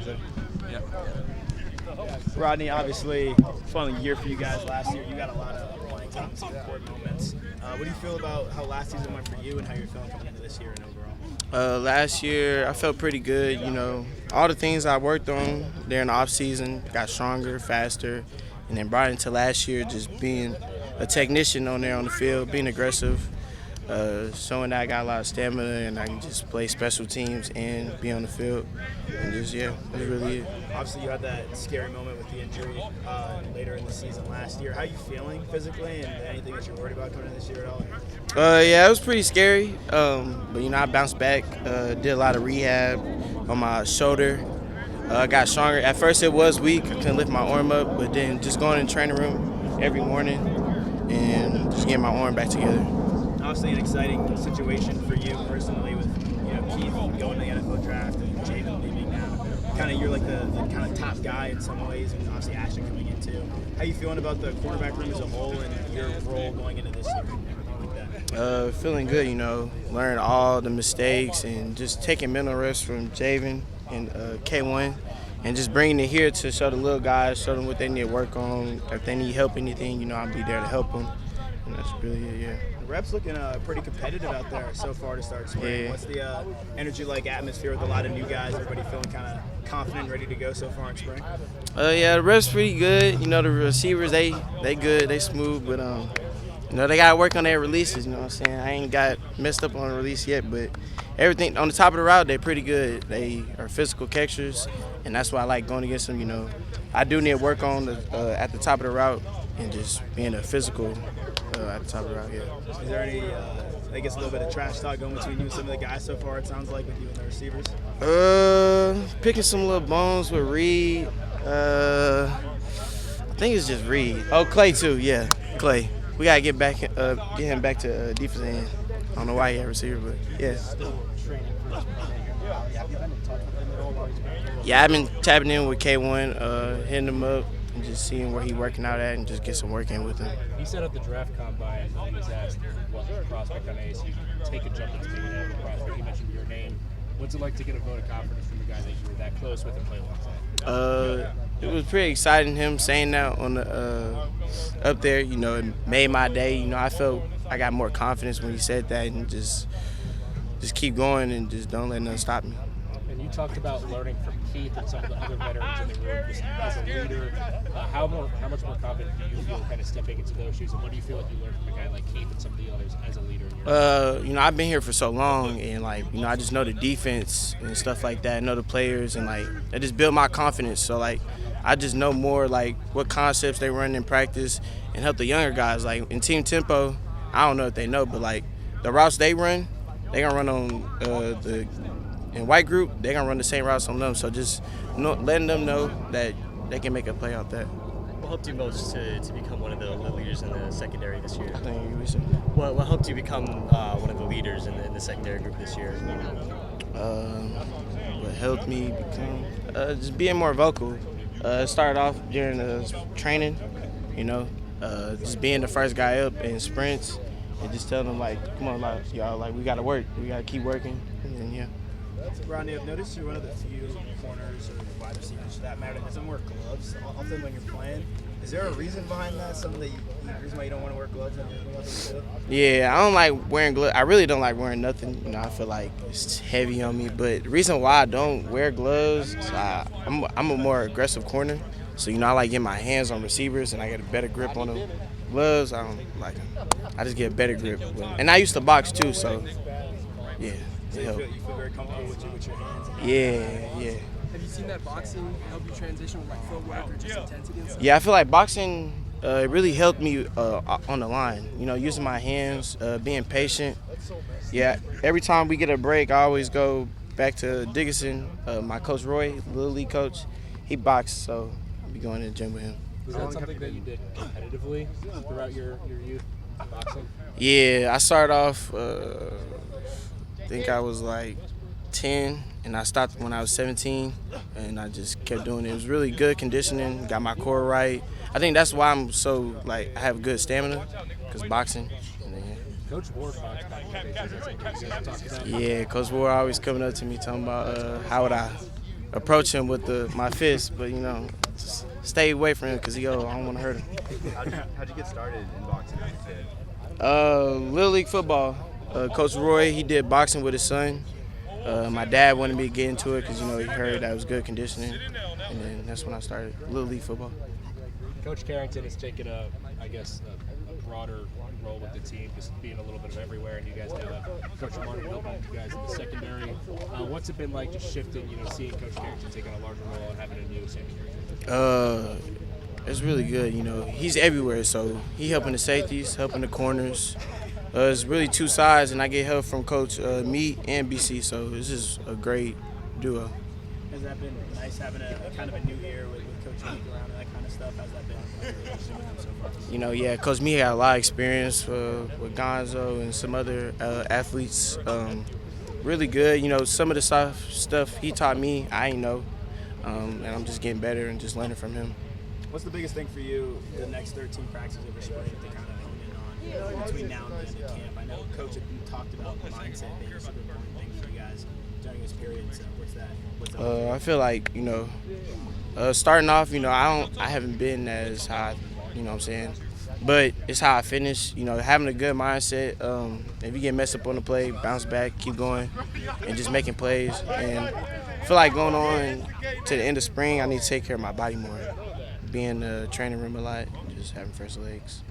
Yeah. Rodney, obviously, fun year for you guys last year. You got a lot of playing time and some important moments. What do you feel about how last season went for you and how you're feeling coming into this year and overall? Last year, I felt pretty good. You know, all the things I worked on during the off season, got stronger, faster, and then brought into last year just being a technician on there on the field, being aggressive, showing that I got a lot of stamina and I can just play special teams and be on the field. And just, yeah, that's really it. Obviously, you had that scary moment with the injury later in the season last year. How are you feeling physically, and anything that you're worried about coming in this year at all? Yeah, it was pretty scary, but you know, I bounced back, did a lot of rehab on my shoulder. I got stronger. At first it was weak, I couldn't lift my arm up, but then just going in the training room every morning and just getting my arm back together. Obviously an exciting situation for you personally with Keith going to the NFL draft and Javen leaving now. Kind of you're like the kind of top guy in some ways, and obviously Ashton coming in too. How are you feeling about the cornerback room as a whole and your role going into this year and everything like that? Feeling good, you know, learned all the mistakes and just taking mental rest from Javen and K1 and just bringing it here to show the little guys, show them what they need to work on. If they need help, anything, you know, I'll be there to help them. And that's really it, yeah. The reps looking pretty competitive out there so far to start spring. Yeah. What's the energy like atmosphere with a lot of new guys? Everybody feeling kind of confident and ready to go so far in spring? Yeah, the reps pretty good. You know, the receivers, they good, they smooth, but you know, they got to work on their releases, you know what I'm saying? I ain't got messed up on the release yet, but everything on the top of the route, they're pretty good. They are physical catchers, and that's why I like going against them, you know. I do need to work on at the top of the route and just being a physical at the top of the route, yeah. Is there any, I guess, a little bit of trash talk going between you and some of the guys so far, it sounds like, with you and the receivers? Picking some little bones with Reed. I think it's just Reed. Oh, Clay too, yeah, Clay. We gotta get him back to defense end. I don't know why he had receiver, but yeah. Yeah, I've been tapping in with K1, hitting him up, and just seeing where he's working out at, and just get some work in with him. He set up the draft combine. He was asked what prospect on ASU take a jump into being a prospect. He mentioned your name. What's it like to get a vote of confidence from the guy that you were that close with and play alongside? It was pretty exciting, him saying that on the up there. You know, it made my day. You know, I felt I got more confidence when he said that, and just keep going and just don't let nothing stop me. And you talked about learning from Keith and some of the other veterans in the room just as a leader. How much more confident do you feel kind of stepping into those shoes, and what do you feel like you learned from a guy like Keith and some of the others as a leader in your You know, I've been here for so long, and like, you know, I just know the defense and stuff like that. I know the players, and like, that just built my confidence. So like, I just know more like what concepts they run in practice and help the younger guys. Like in team tempo, I don't know if they know, but like the routes they run, they gonna run on in white group, they gonna run the same routes on them. So just letting them know that they can make a play out that. What helped you most to become one of the leaders in the secondary this year? I think you said. What helped you become one of the leaders in the secondary group this year? What helped me become just being more vocal. It started off during the training, you know, just being the first guy up in sprints and just telling them like, come on, like, y'all, like, we gotta work, we gotta keep working, and yeah. Rodney, I've noticed you're one of the few corners or wide receivers for that matter that doesn't wear gloves often when you're playing. Is there a reason behind that? Reason why you don't want to wear gloves when you're going out the field? Yeah, I don't like wearing gloves. I really don't like wearing nothing. You know, I feel like it's heavy on me. But the reason why I don't wear gloves is I'm a more aggressive corner. So, you know, I like getting my hands on receivers and I get a better grip on them. Gloves, I don't like them. I just get a better grip. And I used to box too, so yeah. So you feel very comfortable with your hands? Yeah. Have you seen that boxing help you transition with like footwork or just intensity and stuff? Yeah, I feel like boxing it really helped me on the line. You know, using my hands, being patient. Yeah, every time we get a break, I always go back to Dickinson, my coach Roy, Little League coach. He boxed, so I'll be going to the gym with him. Was that something that you did competitively throughout your youth, boxing? Yeah, I started off, I think I was like 10, and I stopped when I was 17, and I just kept doing it. It was really good conditioning, got my core right. I think that's why I'm so, like, I have good stamina, because boxing. And then, Coach Ward boxed back in the day. yeah, Coach Ward always coming up to me talking about how would I approach him with my fist, but you know, just stay away from him because I don't want to hurt him. How'd you get started in boxing as a kid? Little League football. Coach Roy, he did boxing with his son. My dad wanted me to get into it because, you know, he heard that it was good conditioning. And then that's when I started Little League football. Coach Carrington has taken a broader role with the team, just being a little bit of everywhere, and you guys now have Coach Martin helping you guys in the secondary. What's it been like just shifting, you know, seeing Coach Carrington take on a larger role and having a new secondary? It's really good, you know. He's everywhere, so he helping the safeties, helping the corners. It's really two sides, and I get help from Coach Meat and BC, so this is a great duo. Has that been nice having a kind of a new year with Coach Meat around and that kind of stuff? How's that been with him so far? You know, yeah, Coach Meat got a lot of experience with Gonzo and some other athletes. Really good. You know, some of the stuff he taught me, I ain't know, and I'm just getting better and just learning from him. What's the biggest thing for you the next 13 practices over spring to kind of hone in on between now and the end of camp? I know Coach had talked about mindset being a super important thing for you guys during this period. So what's that? I feel like, you know, starting off, you know, I haven't been as high, you know what I'm saying? But it's how I finish, you know, having a good mindset. If you get messed up on the play, bounce back, keep going, and just making plays. And I feel like going on to the end of spring, I need to take care of my body more. Be in the training room a lot, just having fresh legs.